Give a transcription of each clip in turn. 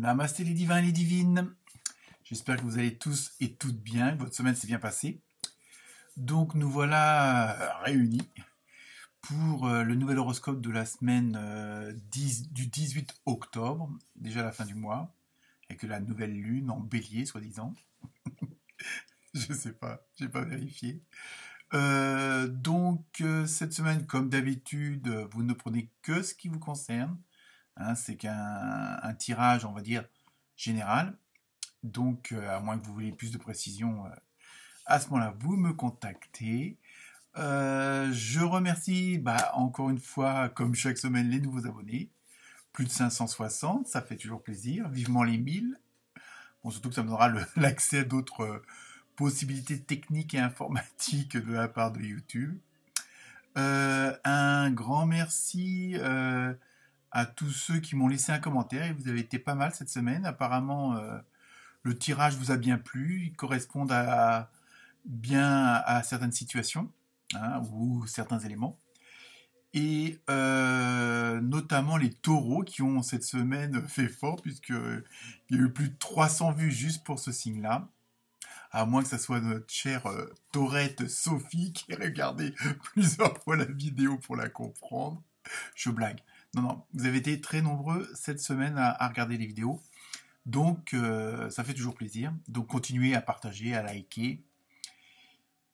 Namasté les divins et les divines. J'espère que vous allez tous et toutes bien, que votre semaine s'est bien passée. Donc nous voilà réunis pour le nouvel horoscope de la semaine du 18 octobre, déjà la fin du mois, avec la nouvelle lune en bélier, soi-disant. Je sais pas, j'ai pas vérifié. Cette semaine, comme d'habitude, vous ne prenez que ce qui vous concerne. Hein, c'est qu'un tirage, on va dire, général. Donc, à moins que vous vouliez plus de précision, à ce moment-là, vous me contactez. Je remercie encore une fois, comme chaque semaine, les nouveaux abonnés. Plus de 560, ça fait toujours plaisir. Vivement les 1000. Bon, surtout que ça me donnera l'accès à d'autres possibilités techniques et informatiques de la part de YouTube. Un grand merci à tous ceux qui m'ont laissé un commentaire. Et vous avez été pas mal cette semaine. Apparemment, le tirage vous a bien plu. Il correspond bien à certaines situations, hein, ou certains éléments. Et notamment les taureaux qui ont cette semaine fait fort, puisqu'il y a eu plus de 300 vues juste pour ce signe-là. À moins que ça soit notre chère taurette Sophie qui ait regardé plusieurs fois la vidéo pour la comprendre. Je blague. Non, vous avez été très nombreux cette semaine à regarder les vidéos. Donc, ça fait toujours plaisir. Donc, continuez à partager, à liker.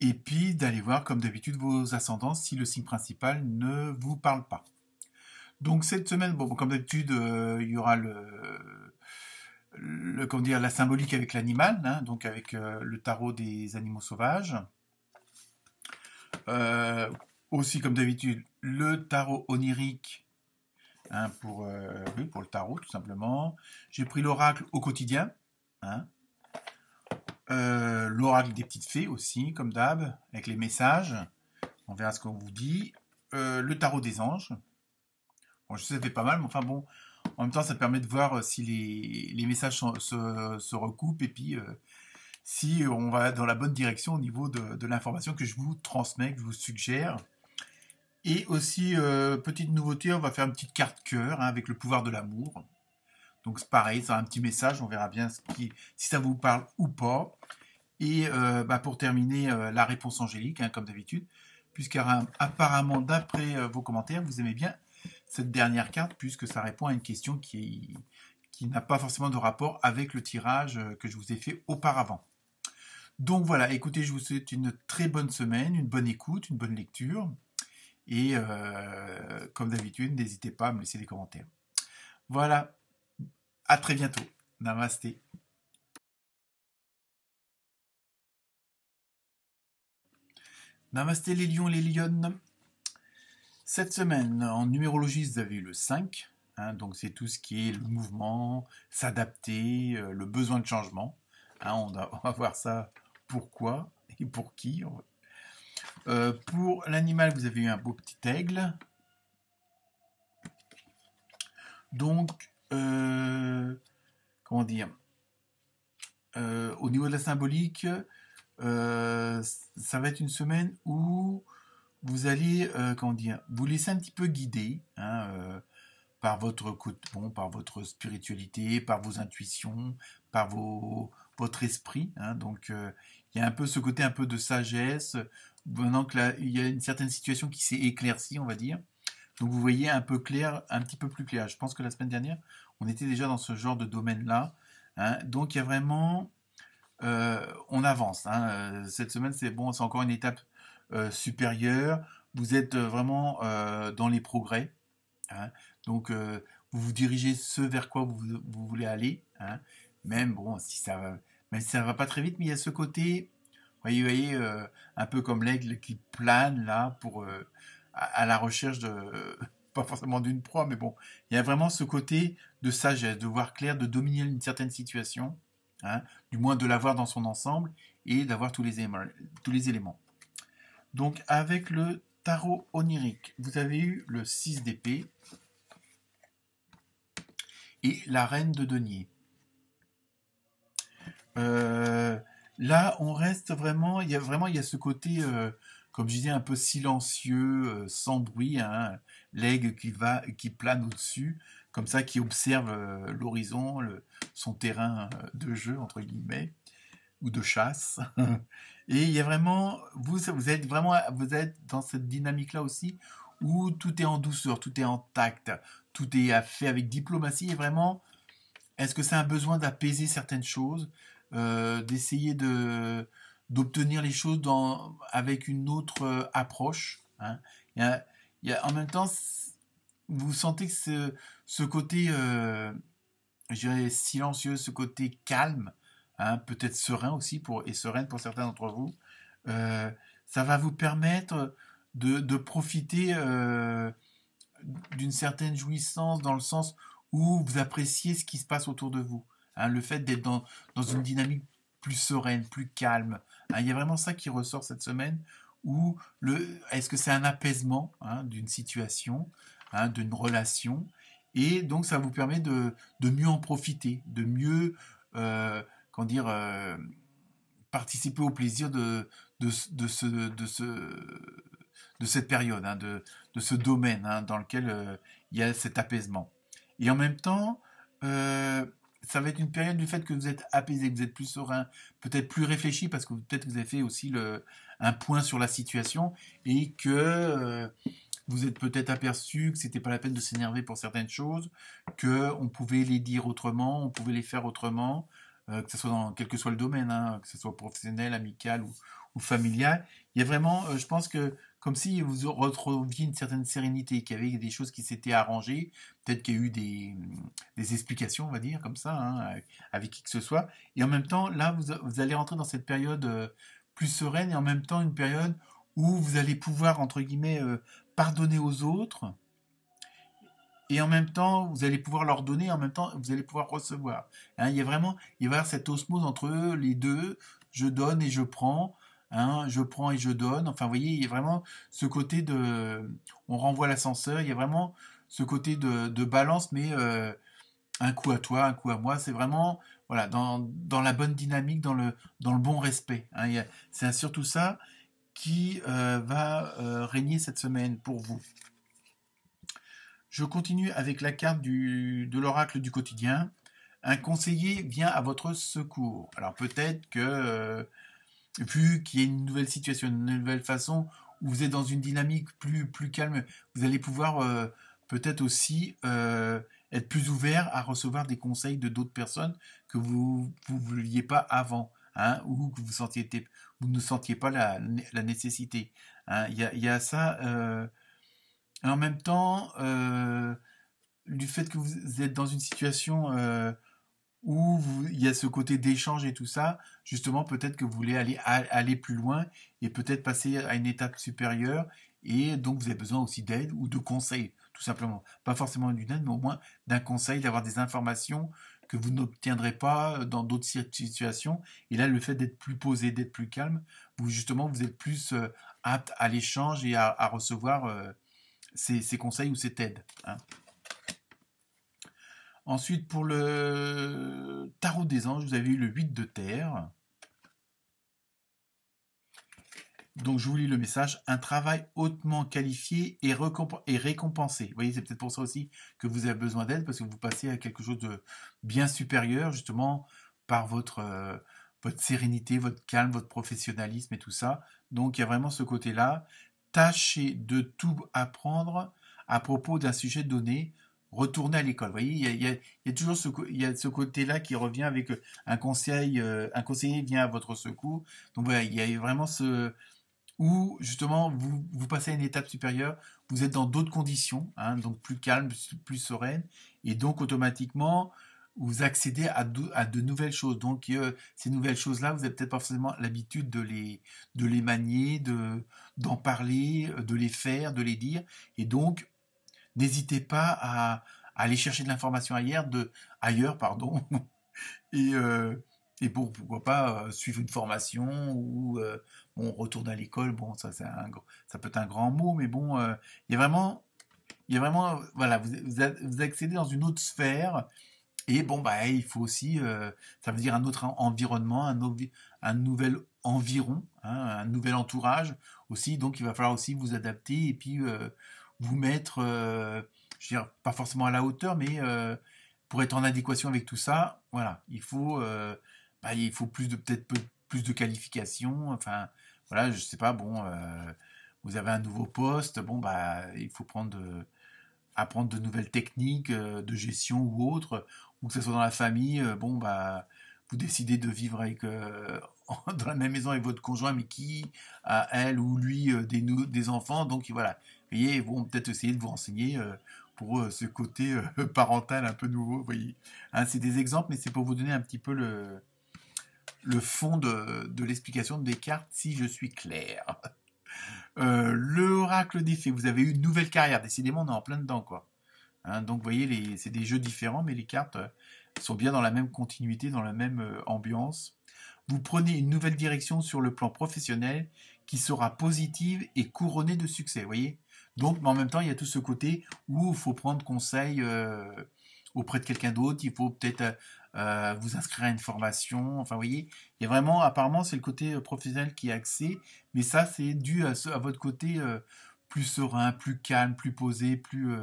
Et puis, d'aller voir, comme d'habitude, vos ascendances si le signe principal ne vous parle pas. Donc, cette semaine, comme d'habitude, il y aura la symbolique avec l'animal, hein, donc avec le tarot des animaux sauvages. Aussi, comme d'habitude, le tarot onirique, hein, pour le tarot, tout simplement. J'ai pris l'oracle au quotidien, hein. L'oracle des petites fées aussi, comme d'hab, avec les messages. On verra ce qu'on vous dit. Le tarot des anges. Bon, je sais, ça fait pas mal, mais enfin bon, en même temps, ça permet de voir si les messages se recoupent et puis si on va dans la bonne direction au niveau de l'information que je vous transmets, que je vous suggère. Et aussi, petite nouveauté, on va faire une petite carte cœur, hein, avec le pouvoir de l'amour. Donc c'est pareil, c'est un petit message, on verra bien si ça vous parle ou pas. Et pour terminer, la réponse angélique, hein, comme d'habitude, puisqu'apparemment, d'après vos commentaires, vous aimez bien cette dernière carte, puisque ça répond à une question qui n'a pas forcément de rapport avec le tirage que je vous ai fait auparavant. Donc voilà, écoutez, je vous souhaite une très bonne semaine, une bonne écoute, une bonne lecture. Et comme d'habitude, n'hésitez pas à me laisser des commentaires. Voilà, à très bientôt. Namasté. Namasté les lions et les lionnes. Cette semaine, en numérologie, vous avez eu le 5. Hein, donc c'est tout ce qui est le mouvement, s'adapter, le besoin de changement. Hein, on va voir ça, pourquoi et pour qui. Pour l'animal, vous avez eu un beau petit aigle. Donc, comment dire, au niveau de la symbolique, ça va être une semaine où vous allez, vous laisser un petit peu guider, hein, par votre coup de pont, par votre spiritualité, par vos intuitions, par votre esprit. Hein, donc, il y a un peu ce côté un peu de sagesse. Maintenant que il y a une certaine situation qui s'est éclaircie, on va dire. Donc, vous voyez un peu clair, un petit peu plus clair. Je pense que la semaine dernière, on était déjà dans ce genre de domaine-là. Hein, donc, il y a vraiment... on avance. Hein, cette semaine, c'est bon, c'est encore une étape supérieure. Vous êtes vraiment dans les progrès. Hein, donc, vous vous dirigez ce vers quoi vous voulez aller. Hein, même si ça va pas très vite, mais il y a ce côté, vous voyez un peu comme l'aigle qui plane là à la recherche de, pas forcément d'une proie, mais bon, il y a vraiment ce côté de sagesse, de voir clair, de dominer une certaine situation, hein, du moins de la voir dans son ensemble et d'avoir tous les éléments. Donc avec le tarot onirique, vous avez eu le 6 d'épée et la reine de denier. Là, on reste vraiment, il y a ce côté, comme je disais, un peu silencieux, sans bruit, hein, l'aigle qui plane au-dessus, comme ça, qui observe l'horizon, son terrain de jeu, entre guillemets, ou de chasse. Et il y a vraiment, vous êtes dans cette dynamique-là aussi, où tout est en douceur, tout est en tact, tout est fait avec diplomatie, et vraiment, est-ce que c'est un besoin d'apaiser certaines choses, d'essayer d'obtenir les choses avec une autre approche, hein. Il y a, en même temps, vous sentez que ce côté, je dirais, silencieux, ce côté calme, hein, peut-être serein aussi, et sereine pour certains d'entre vous, euh, ça va vous permettre de profiter d'une certaine jouissance dans le sens où vous appréciez ce qui se passe autour de vous. Hein, le fait d'être dans une dynamique plus sereine, plus calme. Hein, il y a vraiment ça qui ressort cette semaine. Est-ce que c'est un apaisement, hein, d'une situation, hein, d'une relation, et donc ça vous permet de mieux en profiter, de mieux, comment dire, participer au plaisir de cette période, hein, de ce domaine, hein, dans lequel il y a cet apaisement. Et en même temps, ça va être une période du fait que vous êtes apaisé, que vous êtes plus serein, peut-être plus réfléchi, parce que peut-être que vous avez fait aussi un point sur la situation, et que vous êtes peut-être aperçu que c'était pas la peine de s'énerver pour certaines choses, que on pouvait les dire autrement, on pouvait les faire autrement, que ce soit dans quel que soit le domaine, hein, que ce soit professionnel, amical ou familial. Il y a vraiment, je pense que comme si vous retrouviez une certaine sérénité, qu'il y avait des choses qui s'étaient arrangées, peut-être qu'il y a eu des explications, on va dire, comme ça, hein, avec qui que ce soit. Et en même temps, là, vous allez rentrer dans cette période plus sereine, et en même temps une période où vous allez pouvoir, entre guillemets, pardonner aux autres, et en même temps, vous allez pouvoir leur donner, et en même temps, vous allez pouvoir recevoir. Hein, il va y avoir cette osmose entre les deux, je donne et je prends, hein, je prends et je donne. Enfin, vous voyez, il y a vraiment ce côté on renvoie l'ascenseur, il y a vraiment ce côté de balance, mais un coup à toi, un coup à moi, c'est vraiment, voilà, dans la bonne dynamique, dans le bon respect. Hein, c'est surtout ça qui va régner cette semaine pour vous. Je continue avec la carte de l'oracle du quotidien. Un conseiller vient à votre secours. Alors peut-être que, vu qu'il y a une nouvelle situation, une nouvelle façon, où vous êtes dans une dynamique plus calme, vous allez pouvoir peut-être aussi être plus ouvert à recevoir des conseils de d'autres personnes que vous ne vouliez pas avant, hein, ou que vous ne sentiez pas la nécessité. Hein. Il y a ça. Et en même temps, du fait que vous êtes dans une situation où il y a ce côté d'échange et tout ça, justement, peut-être que vous voulez aller plus loin et peut-être passer à une étape supérieure, et donc vous avez besoin aussi d'aide ou de conseils, tout simplement. Pas forcément d'une aide, mais au moins d'un conseil, d'avoir des informations que vous n'obtiendrez pas dans d'autres situations. Et là, le fait d'être plus posé, d'être plus calme, justement, vous êtes plus apte à l'échange et à recevoir ces conseils ou cette aide. Hein. Ensuite, pour le tarot des anges, vous avez eu le 8 de terre. Donc, je vous lis le message. Un travail hautement qualifié et récompensé. Vous voyez, c'est peut-être pour ça aussi que vous avez besoin d'aide, parce que vous passez à quelque chose de bien supérieur, justement, par votre sérénité, votre calme, votre professionnalisme et tout ça. Donc, il y a vraiment ce côté-là. Tâchez de tout apprendre à propos d'un sujet donné. Retournez à l'école. Vous voyez, il y a toujours ce côté-là qui revient avec un conseiller vient à votre secours. Donc voilà, il y a vraiment où justement vous passez à une étape supérieure, vous êtes dans d'autres conditions, hein, donc plus calme, plus sereine, et donc automatiquement vous accédez à de nouvelles choses. Donc ces nouvelles choses-là, vous n'avez peut-être pas forcément l'habitude de les manier, d'en parler, de les faire, de les dire, et donc n'hésitez pas à aller chercher de l'information ailleurs, pardon, et, pourquoi pas suivre une formation ou bon, retourner à l'école. Bon, ça peut être un grand mot, mais bon, il y a vraiment, voilà, vous accédez dans une autre sphère. Et bon, bah, il faut aussi, ça veut dire un autre environnement, un nouvel environ, hein, un nouvel entourage aussi. Donc, il va falloir aussi vous adapter et puis vous mettre, je veux dire, pas forcément à la hauteur, mais pour être en adéquation avec tout ça, voilà, il faut peut-être plus de qualifications. Enfin, voilà, je sais pas, bon, vous avez un nouveau poste, bon, bah, il faut apprendre de nouvelles techniques de gestion ou autres, ou que ce soit dans la famille, bon, bah, vous décidez de vivre dans la même maison avec votre conjoint, mais qui a, elle ou lui, des enfants, donc voilà. Vous voyez, ils vont peut-être essayer de vous renseigner pour ce côté parental un peu nouveau, vous voyez. Hein, c'est des exemples, mais c'est pour vous donner un petit peu le fond de l'explication des cartes, si je suis clair. L'oracle des fées, vous avez eu une nouvelle carrière, décidément on est en plein dedans, quoi. Hein, donc vous voyez, c'est des jeux différents, mais les cartes sont bien dans la même continuité, dans la même ambiance. Vous prenez une nouvelle direction sur le plan professionnel qui sera positive et couronnée de succès, vous voyez. Donc, mais en même temps, il y a tout ce côté où il faut prendre conseil auprès de quelqu'un d'autre, il faut peut-être vous inscrire à une formation, enfin, vous voyez, il y a vraiment, apparemment, c'est le côté professionnel qui est axé, mais ça, c'est dû à votre côté plus serein, plus calme, plus posé, plus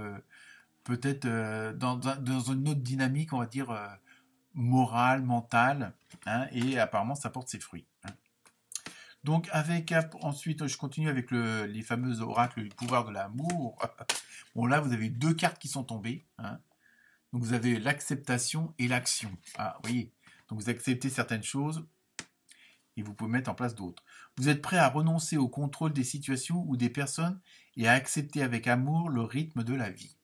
peut-être dans une autre dynamique, on va dire, morale, mentale, hein, et apparemment, ça porte ses fruits. Hein. Donc, ensuite, je continue avec les fameux oracles du pouvoir de l'amour. Bon, là, vous avez deux cartes qui sont tombées. Hein. Donc, vous avez l'acceptation et l'action. Ah, vous voyez. Donc, vous acceptez certaines choses et vous pouvez mettre en place d'autres. Vous êtes prêt à renoncer au contrôle des situations ou des personnes et à accepter avec amour le rythme de la vie.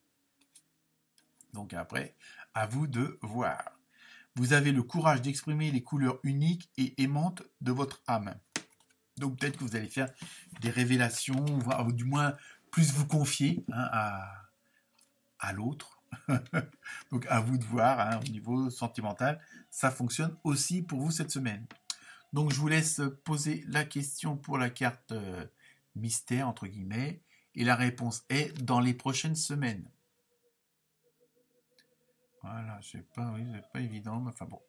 Donc, après, à vous de voir. Vous avez le courage d'exprimer les couleurs uniques et aimantes de votre âme. Donc peut-être que vous allez faire des révélations, ou du moins plus vous confier à l'autre. Donc à vous de voir, hein, au niveau sentimental, ça fonctionne aussi pour vous cette semaine. Donc je vous laisse poser la question pour la carte mystère, entre guillemets, et la réponse est dans les prochaines semaines. Voilà, c'est pas évident, mais enfin bon.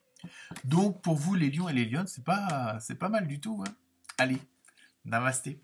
Donc pour vous les lions et les lionnes, c'est pas mal du tout. Hein. Allez, namasté.